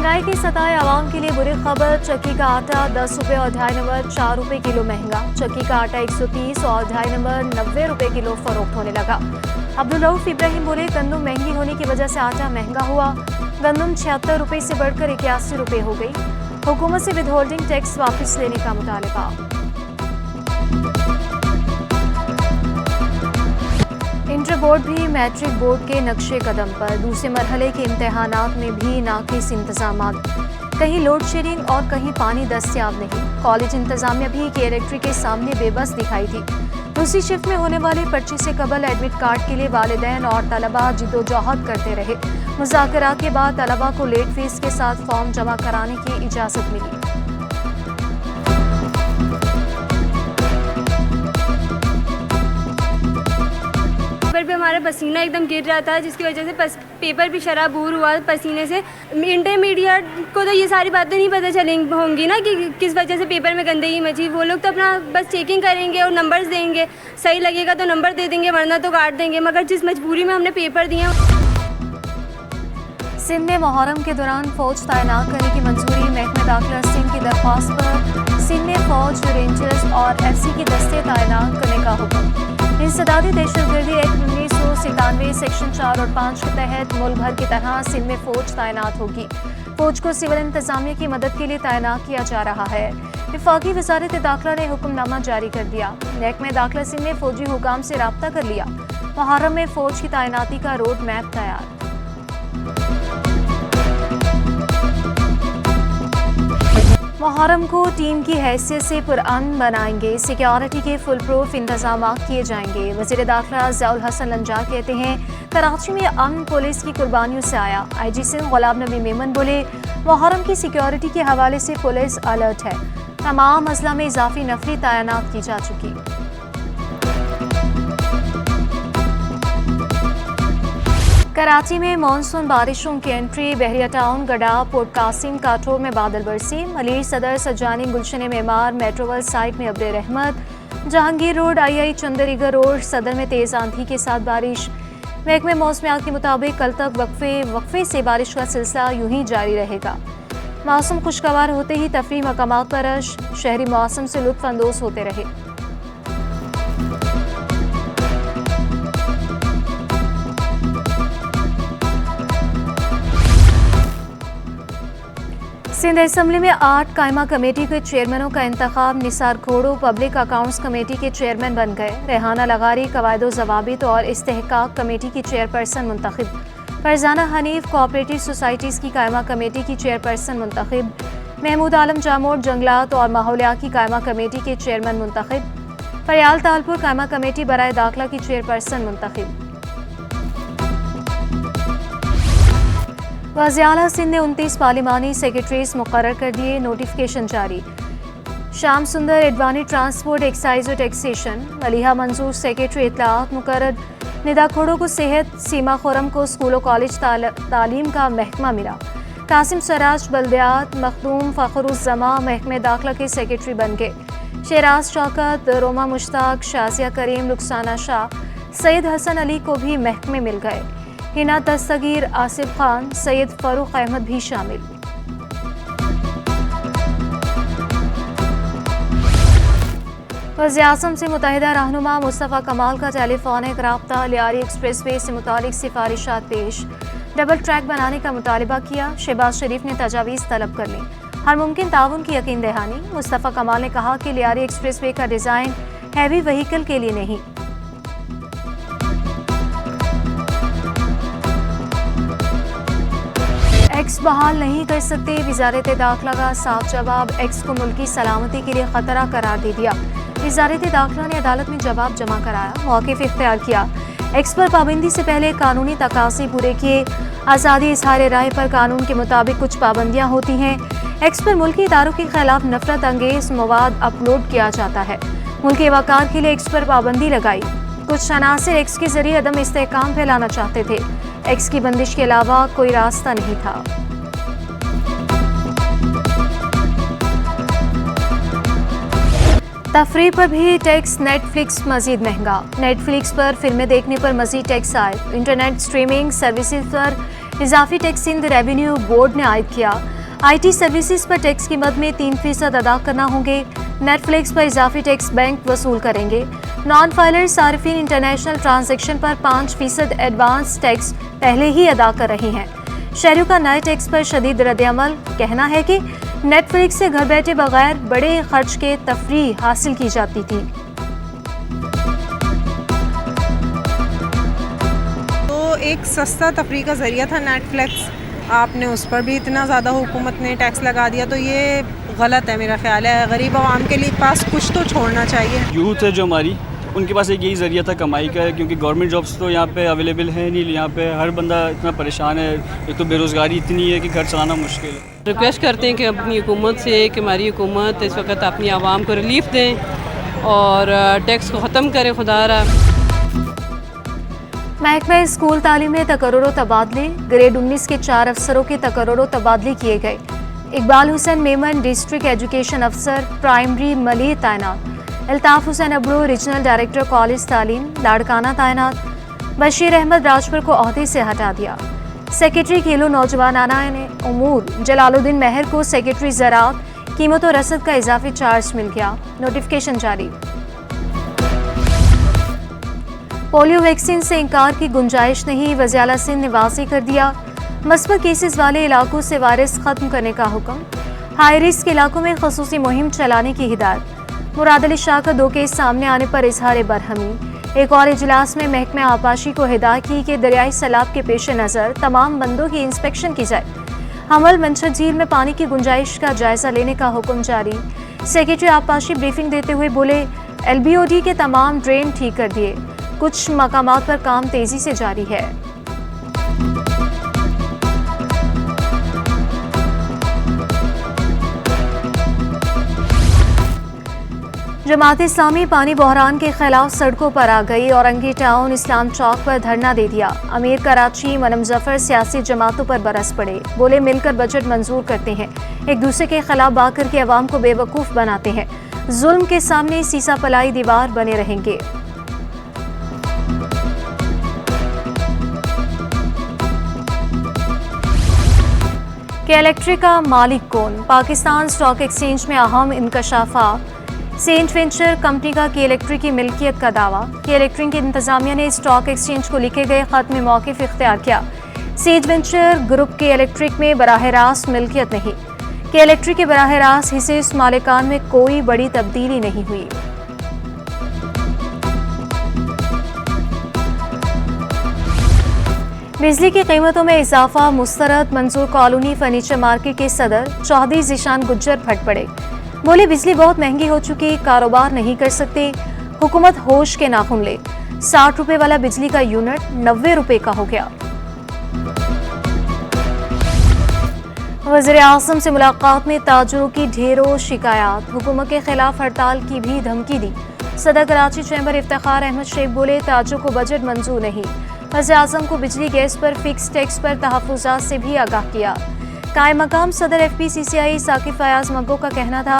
महंगाई की सताए आवाम के लिए बुरी खबर। चक्की का आटा 10 रुपये और 2.5 नंबर 4 रुपये किलो महंगा। चक्की का आटा 130 और 2.5 नंबर 90 रुपये किलो फरोख्त होने लगा। अब्दुल रऊफ इब्राहिम बोले, गंदम महंगी होने की वजह से आटा महंगा हुआ। गंदम 76 रुपये से बढ़कर 81 रुपये हो गई। हुकूमत से विदहोल्डिंग टैक्स वापस लेने का मुतालबा। इंटर बोर्ड भी मैट्रिक बोर्ड के नक्शे कदम पर। दूसरे मरहले के इम्तहानात में भी नाकिस इंतजामात, कहीं लोड शेडिंग और कहीं पानी दस्तयाब नहीं। कॉलेज इंतजामिया भी केरेक्ट्री के सामने बेबस दिखाई थी। दूसरी शिफ्ट में होने वाले पर्चे से कबल एडमिट कार्ड के लिए वालिदैन और तलबा जिद्दोजहद करते रहे। मुज़ाकरा के बाद तलबा को लेट फीस के साथ फॉर्म जमा कराने की इजाज़त मिली। पेपर पे हमारा पसीना एकदम गिर रहा था, जिसकी वजह से पेपर भी शराबूर हुआ पसीने से। इंटरमीडिएट को तो ये सारी बातें नहीं पता चलेंगी होंगी ना कि किस वजह से पेपर में गंदगी मची। वो लोग तो अपना बस चेकिंग करेंगे और नंबर्स देंगे, सही लगेगा तो नंबर दे देंगे, वरना तो काट देंगे। मगर जिस मजबूरी में हमने पेपर दिए। सिंध में मुहर्रम के दौरान फौज तैनात करने की मंजूरी। महकमे दाखिला सिंध की दरख्वास्त पर सिंध में फौज, रेंजर्स और FC के दस्ते तैनात करने का हुक्म। इंसदादी दहशतगर्दी एक्ट 1997 सेक्शन 4 और 5 के तहत मुल्क भर की तरह सिंध में फौज तैनात होगी। फौज को सिविल इंतजामिया की मदद के लिए तैनात किया जा रहा है। वफाकी वजारत दाखिला ने हुक्मनामा जारी कर दिया। महकमे दाखिला सिंध ने फौजी हुकाम से राब्ता कर लिया। मुहर्रम में फौज की तैनाती का रोड मैप तैयार। मुहर्रम को टीम की हैसियत से पुरअमन बनाएंगे। सिक्योरिटी के फुल प्रूफ इंतजाम किए जाएंगे। वज़ीर दाखिला ज़ियाउल हसन लंजार कहते हैं, कराची में अमन पुलिस की कुर्बानियों से आया। IG सिंध गुलाम नबी मेमन बोले, मुहर्रम की सिक्योरिटी के हवाले से पुलिस अलर्ट है। तमाम अजला में इजाफी नफरी तैनात की जा चुकी। कराची में मानसून बारिशों की एंट्री। बहरिया टाउन, गडा, पोर्ट कासिम, काठोर में बादल बरसे। मलिर सदर, सजानी, गुलशन मेमार, मेट्रोवल साइड में अब्र रहमत। जहांगीर रोड, II, चंदरीगर रोड, सदर में तेज आंधी के साथ बारिश। महकमे मौसमियात के मुताबिक कल तक वक्फे से बारिश का सिलसिला यूं ही जारी रहेगा। मौसम खुशगवार होते ही तफरीही मकामात पर रश। शहरी मौसम से लुत्फ अंदोज होते रहे। सिंध असम्बली में 8 कायमा कमेटी के चेयरमैनों का इंतखाब। निसार घोड़ो पब्लिक अकाउंट्स कमेटी के चेयरमैन बन गए। रेहाना लगारी कवायदो जवाबित और इस्तेहकाक कमेटी की चेयरपर्सन मुंतखब। फरजाना हनीफ कोऑपरेटिव सोसाइटीज़ की कायमा कमेटी की चेयरपर्सन मुंतखब। महमूद आलम जामोर जंगलात और माहौलियात की कायमा कमेटी के चेयरमैन मुंतखब। फरियाल तालपुर कायमा कमेटी बराए दाखिला की चेयरपर्सन मुंतखब। वज़ीर-ए-आला सिंध ने 29 पार्लिमानी सेक्रेटरीज मुकर्रर कर दिए। नोटिफिकेशन जारी। शाम सुंदर एडवानी ट्रांसपोर्ट, एक्साइज और टैक्सेशन। मलिहा मंजूर सेक्रेटरी इत्तलाआत मुकर्रर। निदा खोड़ो को सेहत, सीमा खुरम को स्कूल और कॉलेज तालीम का महकमा मिला। कासिम सराज बल्दियात, मखदूम फ़खरुज़्ज़मा महकमे दाखिला के सेक्रेटरी बन गए। शहराज शौकत, रोमा मुश्ताक, शाजिया करीम, रुखसाना शाह, सैयद हसन अली को भी महकमे मिल गए। हिना दस्तगीर, आसिफ खान, सैयद फ़ारूक अहमद भी शामिल। वज़ीर-ए-आज़म से मुत्तहिदा रहनुमा मुस्तफ़ा कमाल का टेलीफोनिक राब्ता। लियारी एक्सप्रेसवे से मुतालिक सिफारिशात पेश। डबल ट्रैक बनाने का मुतालबा किया। शहबाज शरीफ ने तजावीज़ तलब कर ली। हर मुमकिन ताउन की यकीन दहानी। मुस्तफ़ा कमाल ने कहा कि लियारी एक्सप्रेसवे का डिज़ाइन हैवी व्हीकल के लिए नहीं। एक्स बहाल नहीं कर सकते। वज़ारत दाखिला का साफ जवाब। एक्स को मुल्की सलामती के लिए खतरा करार दे दिया। वज़ारत दाखिला ने अदालत में जवाब जमा कराया, मौक़िफ़ इख्तियार किया। एक्स पर पाबंदी से पहले कानूनी तकाज़े पूरे किए। आज़ादी इज़हार राय पर कानून के मुताबिक कुछ पाबंदियाँ होती हैं। एक्स पर मुल्की इदारों के खिलाफ नफरत अंगेज़ मवाद अपलोड किया जाता है। मुल्की वक़ार के लिए एक्स पर पाबंदी लगाई। कुछ अनासिर एक्स के जरिए अदम इस्तेहकाम फैलाना चाहते थे। एक्स की बंदिश के अलावा कोई रास्ता नहीं था। तफरीह पर भी टैक्स। नेटफ्लिक्स मजीद महंगा। नेटफ्लिक्स पर फिल्में देखने पर मजीद टैक्स आए। इंटरनेट स्ट्रीमिंग सर्विसेज पर इजाफी टैक्स सिंध रेवेन्यू बोर्ड ने आयद किया। IT सर्विसेज पर टैक्स की मद में 3% अदा करना होंगे। नेटफ्लिक्स पर इजाफी टैक्स बैंक वसूल करेंगे। नॉन फाइलर सार्फिन इंटरनेशनल ट्रांजैक्शन पर 5% एडवांस टैक्स पहले ही अदा कर रही हैं। शहरियों का नए टैक्स पर शदीद रद्द-ए-अमल। कहना है कि नेटफ्लिक्स से घर बैठे बगैर बड़े खर्च के तफरीह हासिल की जाती थी। तो एक सस्ता तफरीह का ज़रिया था नेटफ्लिक्स, आपने उस पर भी इतना ज़्यादा हुकूमत ने टैक्स लगा दिया, तो ये गलत है मेरा ख्याल है। गरीब आवाम के लिए पास कुछ तो छोड़ना चाहिए। यूथ है जो हमारी, उनके पास एक यही ज़रिया था कमाई का, क्योंकि गवर्नमेंट जॉब्स तो यहाँ पे अवेलेबल है नहीं। यहाँ पे हर बंदा इतना परेशान है, एक तो बेरोज़गारी इतनी है कि घर चलाना मुश्किल है। रिक्वेस्ट करते हैं कि अपनी हुकूमत से कि हमारी हुकूमत इस वक्त अपनी आवाम को रिलीफ दें और टैक्स को ख़त्म करें खुदारा। महकमा स्कूल तालीम में तकर्रुर तबादले। ग्रेड 19 के 4 अफसरों के तकर्रुर तबादले किए गए। इकबाल हुसैन मेमन डिस्ट्रिक्ट एजुकेशन अफसर प्राइमरी मली तैनात। Altaf Hussain Abro regional director college तालीम लाड़काना तैनात। बशीर अहमद राजपुर को ओहदे से हटा दिया। सेक्रेटरी खेलो नौजवानाना ने उमूर जलालुद्दीन महर को सेक्रेटरी ज़राअत कीमत और रसद का इजाफी चार्ज मिल गया। नोटिफिकेशन जारी। पोलियो वैक्सीन से इंकार की गुंजाइश नहीं, वज़ीर-ए-आला सिंध ने वाज़ेह कर दिया। मस्बत केसेस वाले इलाकों से वायरस खत्म करने का हुक्म। हाई रिस्क इलाकों में खसूसी मुहिम चलाने की हिदायत। मुराद अली शाह का 2 केस सामने आने पर इजहार बरहमी। एक और इजलास में महकमा आबाशी को हिदायत की कि दरियाई सैलाब के पेश नज़र तमाम बंदों की इंस्पेक्शन की जाए। हमल मंशर झील में पानी की गुंजाइश का जायजा लेने का हुक्म जारी। सेक्रेटरी आबाशी ब्रीफिंग देते हुए बोले, LBOD के तमाम ड्रेन ठीक कर दिए, कुछ मकामात पर काम तेजी से जारी है। जमात इस्लामी पानी बहरान के खिलाफ सड़कों पर आ गई। औरंगी टाउन इस्लाम चौक पर धरना दे दिया। अमीर कराची मनम जफर सियासी जमातों पर बरस पड़े। बोले, मिलकर बजट मंजूर करते हैं, एक दूसरे के खिलाफ बात करके अवाम को बेवकूफ़ बनाते हैं। जुल्म के सामने सीसा पलाई दीवार बने रहेंगे। के इलेक्ट्रिक का मालिक कौन? पाकिस्तान स्टॉक एक्सचेंज में अहम इंकशाफात। सेंट वेंचर कंपनी का के इलेक्ट्रिक की मिल्कियत का दावा। के इलेक्ट्रिक की इंतजामिया ने स्टॉक एक्सचेंज को लिखे गए खत में मौक़िफ़ इख्तियार किया। सेंट वेंचर ग्रुप के इलेक्ट्रिक में बराह रास्त मिल्कियत नहीं। के इलेक्ट्रिक के बराह रास्त हिस्से इस मालिकान में कोई बड़ी तब्दीली नहीं हुई। बिजली की कीमतों में इजाफा मुस्तरद। मंसूर कॉलोनी फर्नीचर मार्केट के सदर चौधरी ज़ीशान गुज्जर फट पड़े। बोले, बिजली बहुत महंगी हो चुकी, कारोबार नहीं कर सकते, हुकूमत होश के नाखून ले। 60 रुपए वाला बिजली का यूनिट 90 रुपए का हो गया। वज़ीर आज़म से मुलाकात में ताजरों की ढेरों शिकायत। हुकूमत के खिलाफ हड़ताल की भी धमकी दी। सदर कराची चैम्बर इफ्तिखार अहमद शेख बोले, ताजरों को बजट मंजूर नहीं। वज़ीर आज़म को बिजली गैस पर फिक्स टैक्स पर तहफ़्फ़ुज़ात से भी आगाह किया। कायम मकाम सदर FPCCI साकिब फयाज मग्गो का कहना था,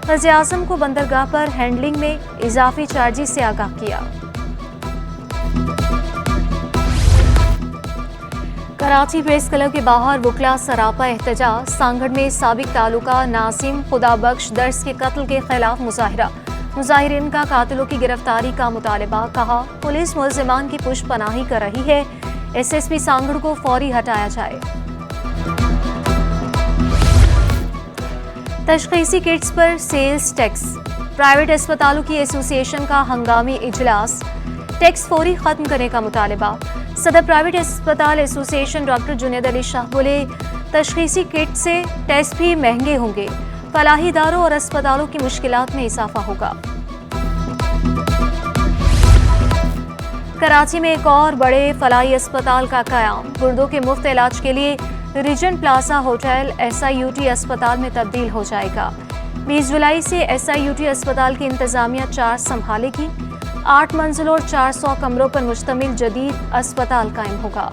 वज़ीर आज़म को बंदरगाह पर हैंडलिंग में इजाफी चार्जेस से आगाह किया। कराची प्रेस क्लब के बाहर वकला सरापा एहतजाज। सांगड़ में साबिक तालुका नासिम खुदाबख्श दर्स के कत्ल के खिलाफ मुजाहिरा। मुजाहिरीन का कातिलों की गिरफ्तारी का मुतालबा। कहा, पुलिस मुल्ज़िमान की पुष्पनाही कर रही है, SSP सांगड़ को फौरी हटाया जाए। तशख़ीसी किट्स पर सेल्स टैक्स। प्राइवेट अस्पतालों की एसोसिएशन का हंगामी इजलास। टैक्स फौरी खत्म करने का मुतालबा। सदर प्राइवेट अस्पताल एसोसिएशन डॉक्टर जुनैद अली शाह बोले, तशख़ीसी किट से टेस्ट भी महंगे होंगे, फलाही इदारों और अस्पतालों की मुश्किलात में इजाफा होगा। कराची में एक और बड़े फलाही अस्पताल का क़याम। गुर्दों के मुफ्त इलाज के लिए रीजन प्लाजा होटल SIUT अस्पताल में तब्दील हो जाएगा। 20 जुलाई से SIUT अस्पताल की इंतजामिया चार्ज संभालेगी। 8 मंजिलों और 400 कमरों पर मुश्तमिल जदीद अस्पताल कायम होगा।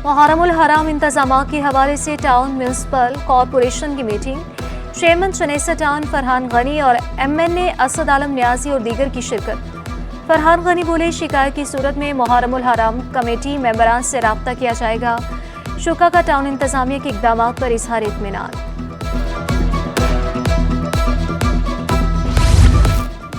मुहर्रमुल हराम इंतजाम के हवाले से टाउन म्यूनसिपल कॉरपोरेशन की meeting. Chairman Chanesar town Farhan Ghani और MNA असद आलम न्याजी और दीगर की शिरकत। फरहान गनी बोले, शिकायत की सूरत में मुहर्रमुल हराम कमेटी मेंबरान से रब्ता किया जाएगा। शुका का टाउन इंतजामिया के इकदाम पर इजहार इत्मीनान।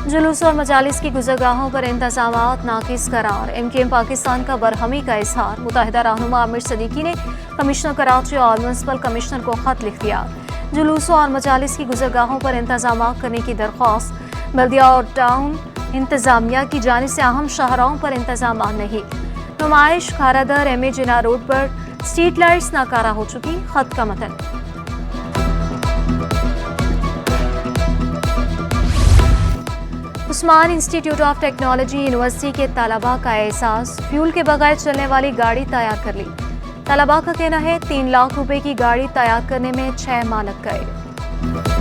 जुलूस और मजालिस की गुज़रगाहों पर इंतजामात नाकिस करार। MKM पाकिस्तान का बरहमी का इजहार। मुत्तहिदा रहनुमा आमिर सदीकी ने कमिश्नर कराची और म्यूनसिपल कमिश्नर को खत लिख दिया। जुलूसों और मजालिस की गुज़रगाहों पर इंतजामात करने की दरख्वास्त। बल्दिया और टाउन इंतजामिया की जानिब से अहम शाहराहों पर इंतजाम नहीं। नुमाइश खारादर MA जिना रोड पर स्ट्रीट लाइट्स नाकारा हो चुकी। खत का मतन। Usman institute of technology university के तलबा का एहसास। फ्यूल के बगैर चलने वाली गाड़ी तैयार कर ली। तलबा का कहना है 3 लाख रुपए की गाड़ी तैयार करने में 6 माह लग गए।